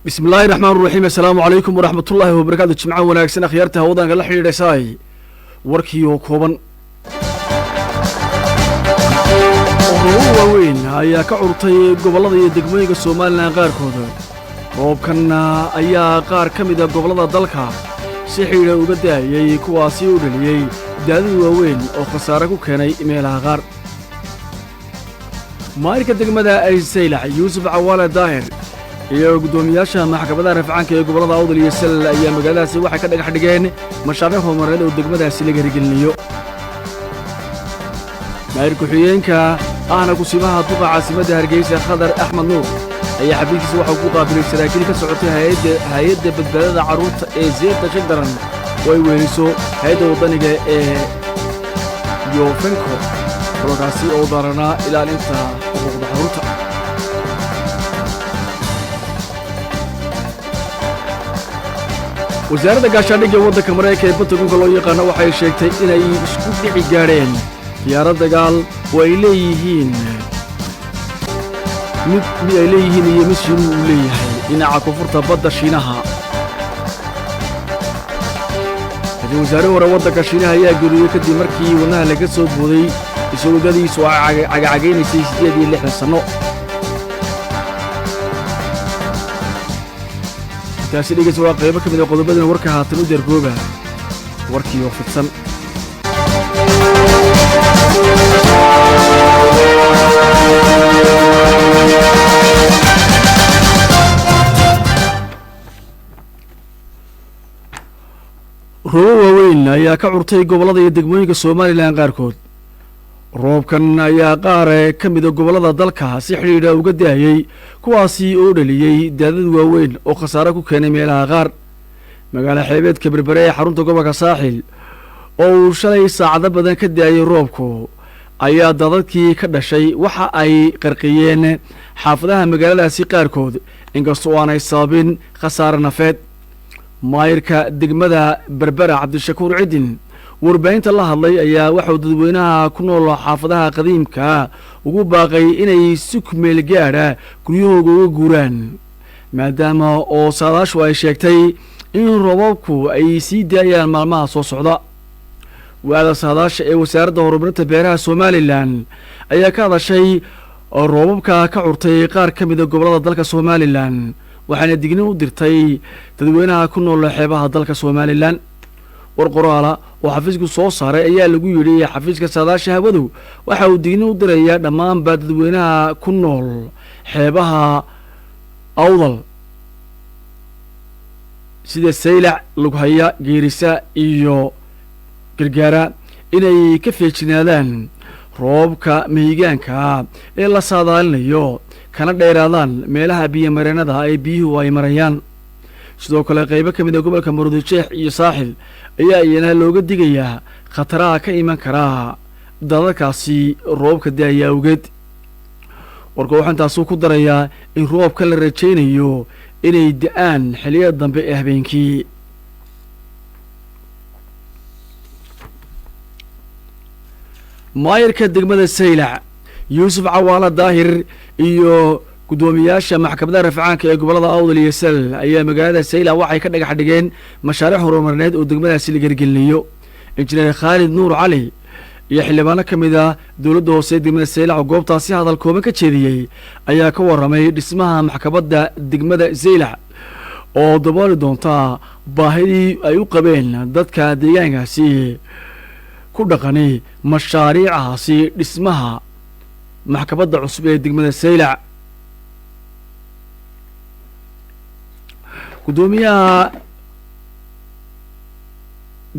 بسم الله الرحمن الرحيم. السلام عليكم ورحمة الله وبركاته. جمعة وناكسن أخيارتها وضعنا قال حيري ساي وركيو كوبان هو وين هيا كعرطي قبلضي دقميق السومالنا غار كودا روبكنا أيا قار كميدا قبلضا دالكا سيحيرا وقدا يي كواسي ودليي دادو وين أو خساركو كاني إميلها غار ماركا دقمدا أي سيلع يوسف عوالة داهر iyo gudoomiyaasha maxkamadda rafcaanka ee gobolada Awdal iyo Sal ayaa magaaladaasi waxa ka dhagax dhigeen mashaariic horumareed oo degmadaasi laga hirgelinayo. maayirka xigeenka ahna ku simaha duqa caasimadda Hargeysa Khadar Axmed Nuur ayaa xafiiskiisa waxa uu ku qaabilay saraakiil ka socotay hay'adda badbaadada carruurta ee Zeerta Shadaran oo ay weeliso hay'adda wadaniga ee Yofenko halkaasi oo darana ilaalinta xuquuqda carruurta. wasaaradda gaashaandhigga waddanka Mareykanka ee Pentagon loo yaqaan waxay sheegtay inay isku dhici gaareen diyaarad dagaal oo ay leeyihiin iyo mishiin uu leeyahay dhinaca koonfurta badda Shiinaha. wasaare hore waddanka Shiinaha ayaa geeriyooday kadib markii wadnaha laga soo booday isuudadiisu ay cagacagaynaysay 8 sano. taasi dhigaysa waa qaybo ka mid ah qodobada warka haatan u jargooba warkii oo fidsan. roobab waaweyn ayaa ka curtay gobolada iyo degmooyinka Soomaaliland qaarkood. roobkan ayaa qaar ka mid ah gobolada dalka si xiriira uga daayay kuwaasi oo dhaliyay daadad waaweyn oo khasaare ku keenay meelaha qaar. magaala xeebeedka Berbera ee xarunta gobolka Saaxil oo shalay saacado badan ka daayay roobku ayaa dadadkii ka dhashay waxa ay qarqiyeen xaafadaha magaaladaasi qaarkood inkastoo aanay sababin khasaare nafeed. maayirka degmada Berbera Cabdishakuur Cidin warbaahinta la hadlay ayaa waxuu dadweynaha ku nool xaafadaha qadiimka ugu baaqay inay si kumeel gaara guryahooda uga guuraan maadaama oo saadaashu ay sheegtay in roobabku ay sii daayaan maalmaha soo socda. waada saadaasha ee wasaaradda horumarinta beeraha Somaliland ayaa ka hadashay roobabka ka curtay qaar ka mid ah gobolada dalka Somaliland waxaana digniin u dirtay dadweynaha ku nool xeebaha dalka Somaliland. warqoraala oo xafiisku soo saaray ayaa lagu yiri xafiiska saadaasha hawadu waxa uu digniin u dirayaa dhammaan dadweynaha ku nool xeebaha Awdal sida Saylac, Lughaya, Geerisa iyo Gargaara inay ka feejinaadaan roobka mihigaanka ee la saadaalinayo kana dheeraadaan meelaha biyo mareenada ay biyuhu ay marayaan. sidoo kale qaybo ka mid ah gobolka Maroodijeex iyo Saaxil ayaa iyana looga digayaa khataraha ka iman kara dadadkaasi roobka daaya awgeed. warka waxaan taasoo ku darayaa in roobka la rajaynayo inay da'aan xilliyada dambe ee habeenkii. maayirka degmada Saylac Yuusuf Cawaala Daahir iyo gudoomiyaasha maxkamadda rafcaanka ee gobolada Awdal iyo Sal ayaa magaalada Saylac waxay ka dhagax dhigeen mashaariic horumareed oo degmadaasi laga hirgelinayo. injineer Khalid Nuur Cali iyo xildhibaano ka mid ah dawladda hoose ee degmada Saylac oo goobtaasi hadal kooban ka jeediyay ayaa ka warramay dhismaha maxkamadda degmada Saylac oo dabooli doonta baahidii ay u qabeen dadka deegaankaasi ku dhaqanay mashaariicaasi dhismaha maxkamadda cusub ee degmada Saylac. gudoomiyaha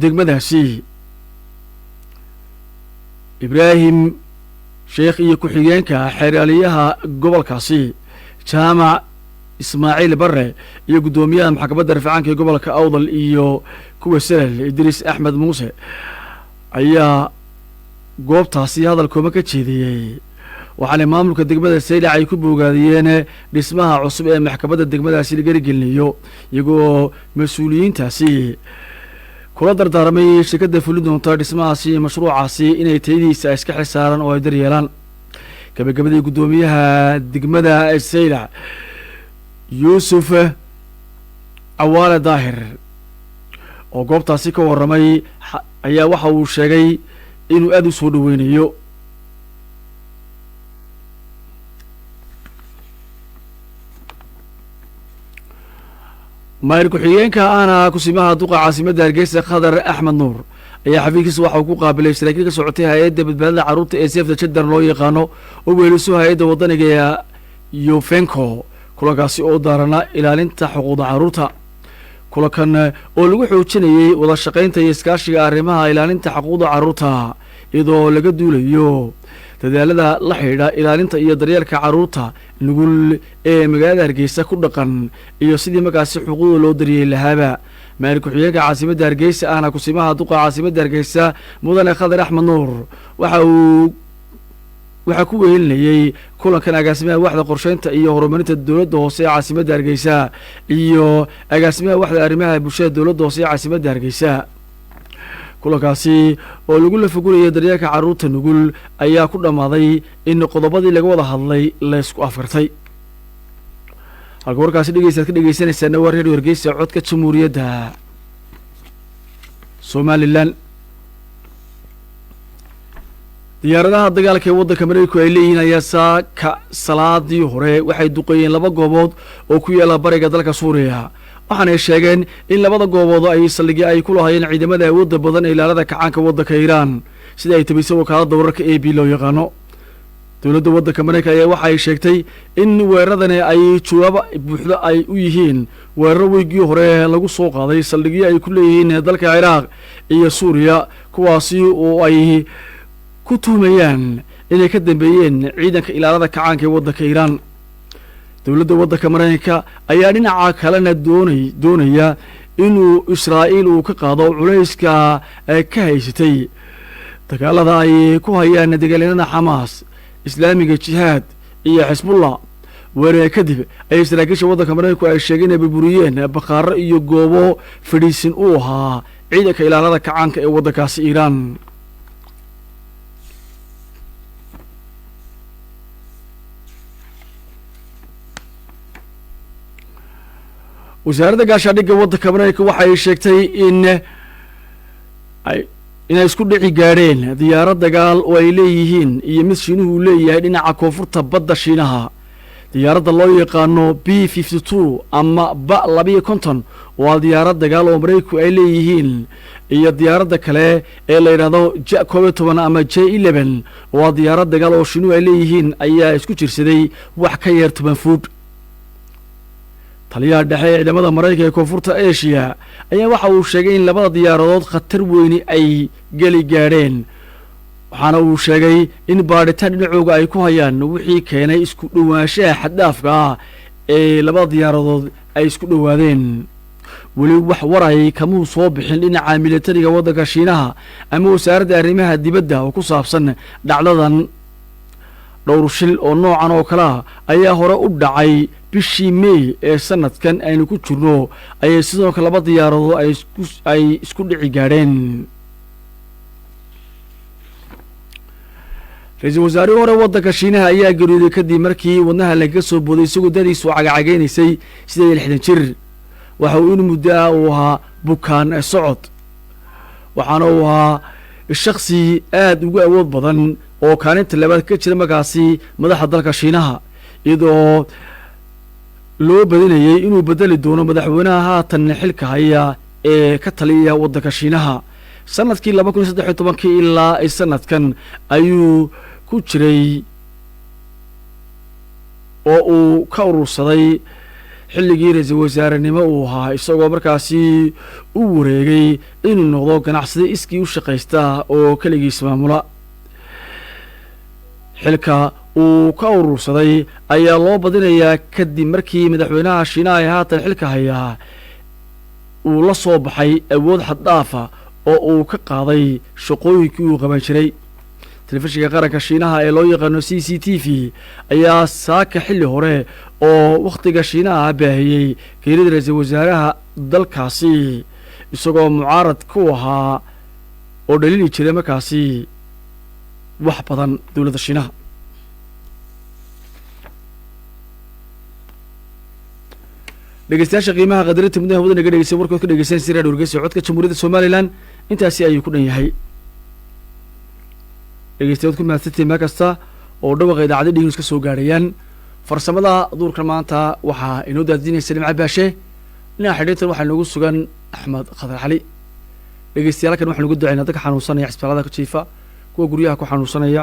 degmadaasi Ibraahim Sheekh iyo ku-xigeenka xeeraliyaha gobolkaasi Jaamac Ismaaciil Barre iyo gudoomiyaha maxkamadda rafcaanka ee gobolka Awdal iyo kuwa Sal Idris Axmed Muuse ayaa goobtaasi hadal kooban ka jeediyay. waxaana maamulka degmada Saylac ay ku bogaadiyeen dhismaha cusub ee maxkamadda degmadaasi laga hirgelinayo iyagoo mas'uuliyiintaasi kula dardaarmay shirkadda fulin doonta dhismahaasi mashruucaasi inay tayadiisa iska xisaaran oo ay daryeelaan. gabagabadii gudoomiyaha degmada Saylac Yuusuf cawaale daahir oo goobtaasi ka warramay ayaa waxa uu sheegay inuu aad u soo dhoweynayo maayir ku-xigeenka ahna kusimaha duqa caasimadda hargeysa khadar axmed nuur ayaa xafiiskiisa waxa uu ku qaabilay saraakiil ka socotay hay-adda badbaadada carruurta ee sefta jadar loo yaqaano oo weeliso hay-adda waddaniga ee yofenco kulankaasi oo daarana ilaalinta xuquuqda carruurta kulankan oo lagu xoojinayey wada shaqaynta iyo iskaashiga arrimaha ilaalinta xuquuqda carruurta iyadoo laga duulayo dadaalada la xidhiidha ilaalinta iyo daryeelka carruurta nugul ee magaalada hargeysa ku dhaqan iyo sidii markaasi xuquuqda loo daryeeli lahaaba maayir ku-xigeenka caasimadda hargeysa ahna kusimaha duqa caasimadda hargeysa mudane khadar axmed nuur waxaa ku wehelinayey kulankan agaasimaha waxda qorsheynta iyo horumarinta dowladda hoose ee caasimadda hargeysa iyo agaasimaha waxda arrimaha bulshada dowladda hoose ee caasimadda hargeysa kulankaasi oo lagu lafagurayay daryeelka carruurta nugul ayaa ku dhammaaday in qodobadii laga wada hadlay laysku afkartay halka warkaasi dhegeystaad ka dhegeysanaysaana waa reer hargeysa codka jamhuuriyadda somalilan diyaaradaha dagaalka ee waddanka mareykanku ay leeyihiin ayaa saaka salaadii hore waxay duqeeyeen 2 goobood oo ku yaala bariga dalka suuriya waxaanay sheegeen in 2 goobood ay saldhigyo ay ku lahaayeen ciidamada awoodda badan ee ilaalada kacaanka waddanka iiraan sida ay tabisay wakaaladda wararka a b loo yaqaano dowladda waddanka mareykanka ayaa waxa ay sheegtay in weeraradani ay jawaab buuxda ay u yihiin weeraro weygii hore lagu soo qaaday saldhigyo ay ku leeyihiin dalka ciraaq iyo suuriya kuwaasi oo ay ku tuhmayaan inay ka dambeeyeen ciidanka ilaalada kacaanka ee waddanka iiraan dowladda waddanka mareykanka ayaa dhinaca kalena doonaya inuu israa'iil uu ka qaado culayska ka haysatay dagaalada ay ku hayaan dagaalyanada xamaas islaamiga jihaad iyo xisbullah weerarka kadib ayay saraakiisha waddanka mareykanku ay sheegeen inay burburiyeen bakhaaro iyo goobo fadhiisin u ahaa ciidanka ilaalada kacaanka ee waddankaasi iiraan wasaaradda gaashaandhigga waddanka mareykanka waxa ay sheegtay inay isku dhici gaadheen diyaarad dagaal oo ay leeyihiin iyo mid shiinuhu uu leeyahay dhinaca koonfurta badda shiinaha diyaaradda loo yaqaano B-52 ama B-250 waa diyaarad dagaal oo mareykanku ay leeyihiin iyo diyaaradda kale ee la yidhaahdo J-12 ama J-11 waa diyaarad dagaal oo shiinuhu ay leeyihiin ayaa isku jirsaday wax ka yar 10 fuud taliyaha dhexe ee ciidamada mareykanka ee koonfurta asia ayaa waxa uu sheegay in 2 diyaaradood khatar weyni ay geli gaadheen waxaana uu sheegay in baadhitaan dhinacooga ay ku hayaan wixii keenay isku dhowaanshaha xaddaafka ah ee 2 diyaaradood ay isku dhowaadeen weli wax waray kamuu soo bixin dhinaca militariga waddanka shiinaha ama wasaaradda arrimaha dibadda oo ku saabsan dhacdadan dhowr shil oo noocan oo kale ah ayaa hore u dhacay bishii May ee sanadkan aynu ku jirno ayay sidoo kale 2 diyaaradood ay isku dhici gaadheen ra-iisul wasaarihii hore waddanka shiinaha ayaa geeriyooday kadib markii wadnaha laga soo booday isagoo dadiisu cagacageynaysay 60 jir waxa uu in muddo ah uu ahaa bukaan socod waxaana uu ahaa shakhsi aad ugu awood badan oo kaalinta labaad ka jira markaasi madaxa dalka shiinaha iyadoo loo badinayay inuu bedeli doono madaxweynaha haatan xilka haya ee ka taliya waddanka shiinaha sanadkii 2013 ilaa sanadkan ayuu ku jiray oo uu ka urursaday xilligii ra-iisul wasaarenimo uu ahaa isagoo markaasi u wareegay inuu noqdo ganacsade iskii u shaqaysta oo keligiis maamula xilka uu ka urursaday ayaa loo badinayaa kadib markii madaxweynaha shiinaha ee haatan xilka hayaa uu la soo baxay awood xaddaafa oo uu ka qaaday shaqooyinkii uu qaban jiray telefishinka qaranka shiinaha ee loo yaqaano CCTV ayaa saaka xilli hore oo wakhtiga shiinaha baahiyey geerida ra-iisul wasaaraha dalkaasi isagoo mucaarad ku ahaa oo dhalini jiray markaasi wax badan dowladda shiinaha dhegeystayaasha qiimaha qadarinta mudnaha wadana naga dhegeystay warkood ka dhegeysan si raadhiyo wargeysa codka jamhuuriyadda somalilan intaasi ayuu ku dhan yahay dhegeystayaad ku mahadsantihiin meel kasta oo dhawaqa idaacada dhignews ka soo gaadhayaan farsamada duurkan maanta waxaa inoo daadinaysa nimca baashe dhinaca xidhiintan waxaa inoogu sugan axmed khadar cali dhegeystayaal kan waxaan ugu ducaynaa dadka xanuunsanaya cisbitaalada ka jiifa kuwa guryaha ku xanuunsanaya